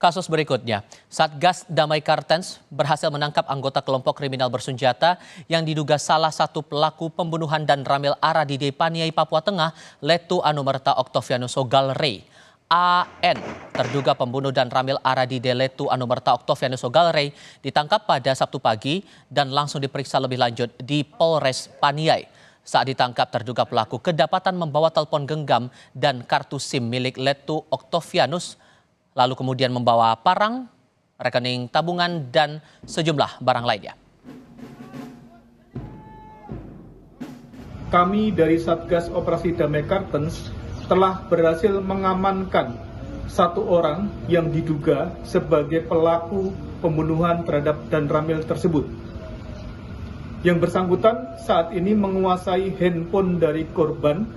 Kasus berikutnya, Satgas Damai Kartens berhasil menangkap anggota kelompok kriminal bersenjata yang diduga salah satu pelaku pembunuhan dan ramil ara di Paniai, Papua Tengah, Letu Anumerta Octavianus Sogalrey. AN, terduga pembunuh dan ramil ara di Letu Anumerta Octavianus Sogalrey, ditangkap pada Sabtu pagi dan langsung diperiksa lebih lanjut di Polres Paniai. Saat ditangkap, terduga pelaku kedapatan membawa telepon genggam dan kartu SIM milik Letu Octavianus, lalu kemudian membawa parang, rekening tabungan, dan sejumlah barang lainnya. Kami dari Satgas Operasi Damai Kartens telah berhasil mengamankan satu orang yang diduga sebagai pelaku pembunuhan terhadap dan ramil tersebut. Yang bersangkutan saat ini menguasai handphone dari korban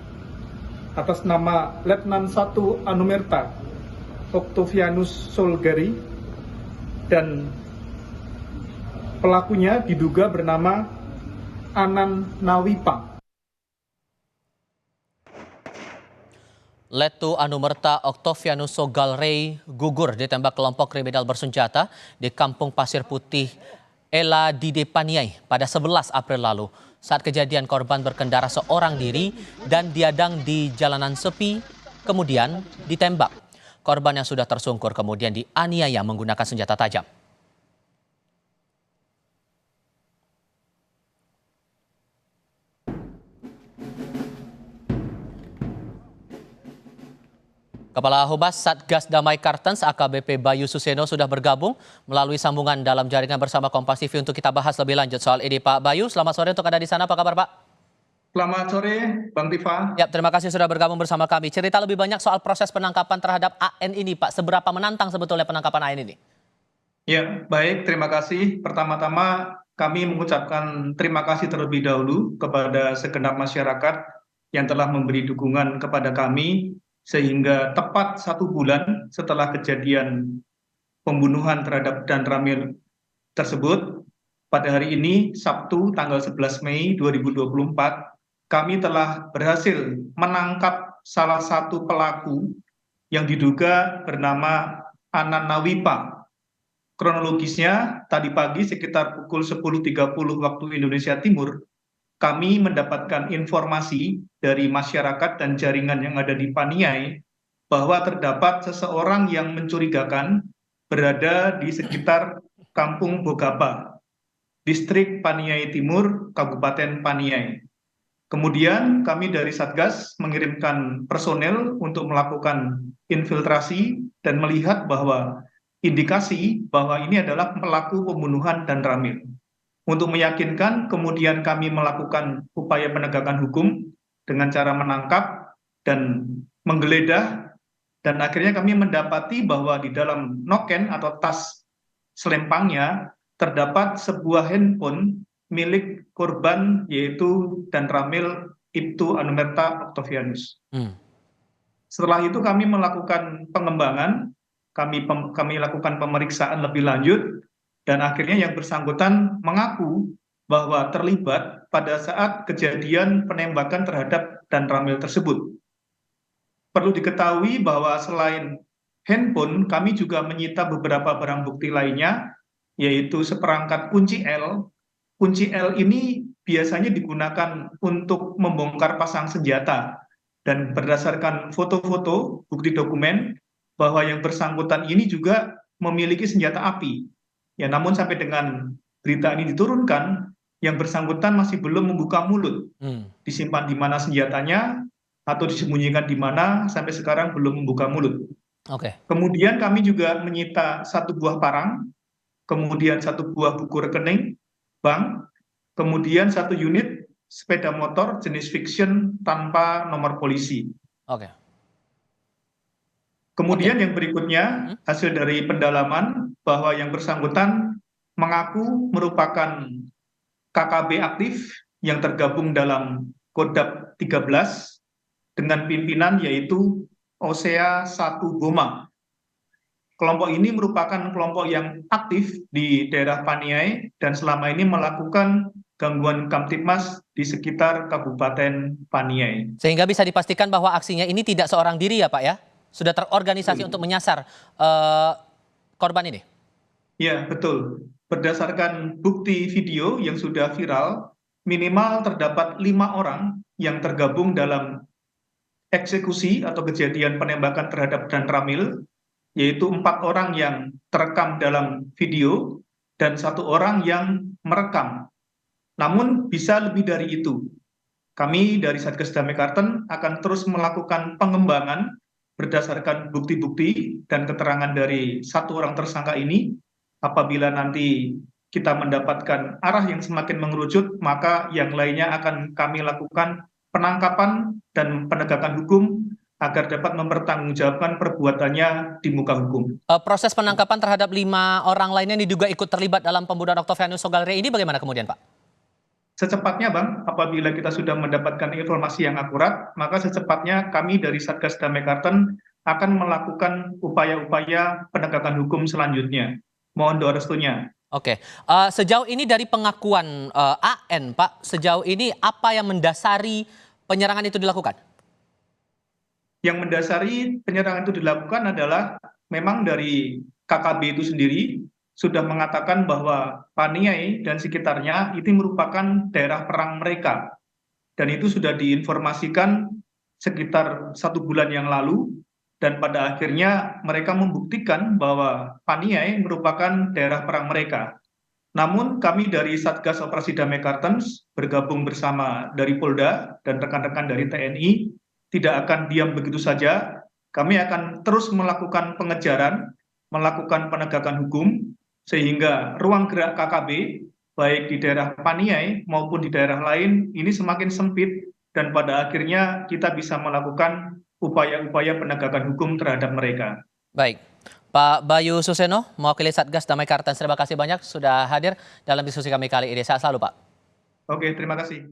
atas nama Letnan 1 Anumerta Octavianus Sogalrey, dan pelakunya diduga bernama Anan Nawipang. Letu Anumerta Octavianus Sogalrey gugur ditembak kelompok kriminal bersenjata di Kampung Pasir Putih, Ela di Paniai pada 11 April lalu. Saat kejadian, korban berkendara seorang diri dan diadang di jalanan sepi, kemudian ditembak. Korban yang sudah tersungkur kemudian dianiaya menggunakan senjata tajam. Kepala Humas Satgas Damai Kartens AKBP Bayu Suseno sudah bergabung melalui sambungan dalam jaringan bersama Kompas TV untuk kita bahas lebih lanjut soal ini. Pak Bayu, selamat sore untuk Anda di sana. Apa kabar, Pak? Selamat sore, Bang Tifa. Ya, terima kasih sudah bergabung bersama kami. Cerita lebih banyak soal proses penangkapan terhadap AN ini, Pak. Seberapa menantang sebetulnya penangkapan AN ini? Ya, baik. Terima kasih. Pertama-tama kami mengucapkan terima kasih terlebih dahulu kepada segenap masyarakat yang telah memberi dukungan kepada kami sehingga tepat 1 bulan setelah kejadian pembunuhan terhadap dan ramil tersebut, pada hari ini Sabtu tanggal 11 Mei 2024, kami telah berhasil menangkap salah satu pelaku yang diduga bernama Anan Nawipang. Kronologisnya, tadi pagi sekitar pukul 10.30 waktu Indonesia Timur, kami mendapatkan informasi dari masyarakat dan jaringan yang ada di Paniai bahwa terdapat seseorang yang mencurigakan berada di sekitar Kampung Bogapa, Distrik Paniai Timur, Kabupaten Paniai. Kemudian kami dari Satgas mengirimkan personel untuk melakukan infiltrasi dan melihat bahwa indikasi bahwa ini adalah pelaku pembunuhan dan ramil. Untuk meyakinkan, kemudian kami melakukan upaya penegakan hukum dengan cara menangkap dan menggeledah, dan akhirnya kami mendapati bahwa di dalam noken atau tas selempangnya terdapat sebuah handphone milik korban, yaitu dan ramil Ibtu Anumerta Octavianus. Setelah itu kami melakukan pengembangan, kami lakukan pemeriksaan lebih lanjut, dan akhirnya yang bersangkutan mengaku bahwa terlibat pada saat kejadian penembakan terhadap dan ramil tersebut. Perlu diketahui bahwa selain handphone, kami juga menyita beberapa barang bukti lainnya, yaitu seperangkat kunci L. Kunci L ini biasanya digunakan untuk membongkar pasang senjata, dan berdasarkan foto-foto bukti dokumen bahwa yang bersangkutan ini juga memiliki senjata api. Ya, namun sampai dengan berita ini diturunkan, yang bersangkutan masih belum membuka mulut. Disimpan di mana senjatanya atau disembunyikan di mana, sampai sekarang belum membuka mulut. Kemudian kami juga menyita 1 buah parang, kemudian 1 buah buku rekening bank, kemudian 1 unit sepeda motor jenis fiction tanpa nomor polisi. Kemudian yang berikutnya, hasil dari pendalaman bahwa yang bersangkutan mengaku merupakan KKB aktif yang tergabung dalam Kodap 13 dengan pimpinan yaitu Osea 1 Goma. Kelompok ini merupakan kelompok yang aktif di daerah Paniai dan selama ini melakukan gangguan Kamtibmas di sekitar Kabupaten Paniai. Sehingga bisa dipastikan bahwa aksinya ini tidak seorang diri ya, Pak ya? Sudah terorganisasi untuk menyasar korban ini? Ya, betul. Berdasarkan bukti video yang sudah viral, minimal terdapat 5 orang yang tergabung dalam eksekusi atau kejadian penembakan terhadap Dan Ramil, yaitu 4 orang yang terekam dalam video dan 1 orang yang merekam. Namun bisa lebih dari itu. Kami dari Satgas Damai Karten akan terus melakukan pengembangan berdasarkan bukti-bukti dan keterangan dari 1 orang tersangka ini. Apabila nanti kita mendapatkan arah yang semakin mengerucut, maka yang lainnya akan kami lakukan penangkapan dan penegakan hukum agar dapat mempertanggungjawabkan perbuatannya di muka hukum. Proses penangkapan terhadap 5 orang lainnya yang diduga ikut terlibat dalam pembunuhan Octavianus Sogalre ini bagaimana kemudian, Pak? Secepatnya, Bang, apabila kita sudah mendapatkan informasi yang akurat, maka secepatnya kami dari Satgas Damai Karten akan melakukan upaya-upaya penegakan hukum selanjutnya. Mohon doa restunya. Oke, sejauh ini dari pengakuan AN, Pak, sejauh ini apa yang mendasari penyerangan itu dilakukan? Yang mendasari penyerangan itu dilakukan adalah memang dari KKB itu sendiri sudah mengatakan bahwa Paniai dan sekitarnya itu merupakan daerah perang mereka. Dan itu sudah diinformasikan sekitar 1 bulan yang lalu, dan pada akhirnya mereka membuktikan bahwa Paniai merupakan daerah perang mereka. Namun kami dari Satgas Operasi Damai Kartens bergabung bersama dari Polda dan rekan-rekan dari TNI tidak akan diam begitu saja. Kami akan terus melakukan pengejaran, melakukan penegakan hukum, sehingga ruang gerak KKB baik di daerah Paniai maupun di daerah lain ini semakin sempit, dan pada akhirnya kita bisa melakukan upaya-upaya penegakan hukum terhadap mereka. Baik, Pak Bayu Suseno, mewakili Satgas Damai Kartens, terima kasih banyak sudah hadir dalam diskusi kami kali ini. Sehat selalu, Pak. Oke, terima kasih.